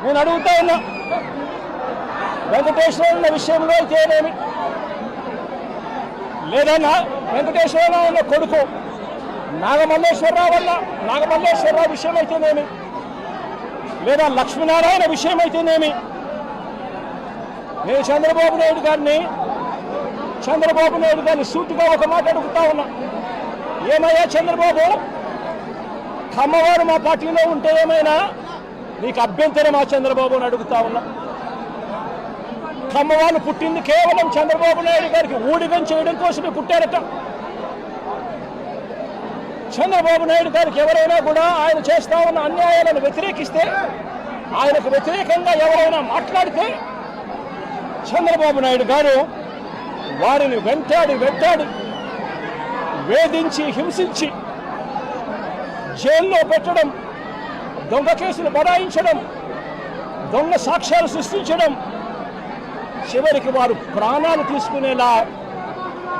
నేను అడుగుతా ఉన్నా, వెంకటేశ్వర విషయంలో అయితేనేమి, లేదన్నా వెంకటేశ్వరరావు అన్న కొడుకు నాగమల్లేశ్వరరావు విషయం అయితేనేమి, లేదా లక్ష్మీనారాయణ విషయం అయితేనేమి, నేను చంద్రబాబు నాయుడు గారిని సూటిగా ఒక మాట అడుగుతా ఉన్నా. ఏమయ్యా చంద్రబాబు, కమ్మవారు మా పార్టీలో ఉంటే ఏమైనా నీకు అభ్యంతరం ఆ చంద్రబాబు అని అడుగుతా ఉన్నా. కమ్మవాళ్ళు పుట్టింది కేవలం చంద్రబాబు నాయుడు గారికి ఊడిగం చేయడం కోసమే పుట్టారట. చంద్రబాబు నాయుడు గారికి ఎవరైనా కూడా ఆయన చేస్తా ఉన్న అన్యాయాలను వ్యతిరేకిస్తే, ఆయనకు వ్యతిరేకంగా ఎవరైనా మాట్లాడితే చంద్రబాబు నాయుడు గారు వారిని వెంటాడి వేధించి హింసించి జైల్లో పెట్టడం, దొంగ కేసులు బనాయించడం, దొంగ సాక్ష్యాలు సృష్టించడం, చివరికి వారు ప్రాణాలు తీసుకునేలా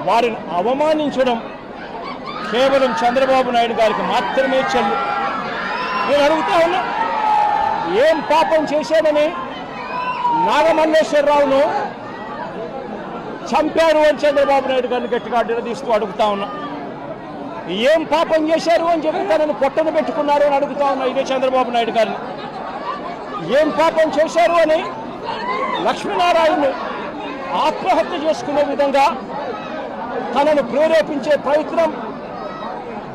వారిని అవమానించడం కేవలం చంద్రబాబు నాయుడు గారికి మాత్రమే చెల్లు. నేను అడుగుతా ఉన్నా, ఏం పాపం చేశామని నాగమల్లేశ్వరరావును చంపారు అని చంద్రబాబు నాయుడు గారిని గట్టిగా నిలదీస్తూ అడుగుతా ఉన్నా. ఏం పాపం చేశారు అని చెప్పి తనను పొట్టను పెట్టుకున్నారు అని అడుగుతా ఉన్నా ఇదే చంద్రబాబు నాయుడు గారిని. ఏం పాపం చేశారు అని లక్ష్మీనారాయణను ఆత్మహత్య చేసుకునే విధంగా తనను ప్రేరేపించే ప్రయత్నం,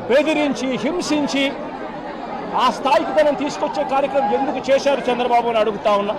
బెదిరించి హింసించి ఆ స్థాయికి తనను తీసుకొచ్చే కార్యక్రమం ఎందుకు చేశారు చంద్రబాబు అని అడుగుతా ఉన్నా.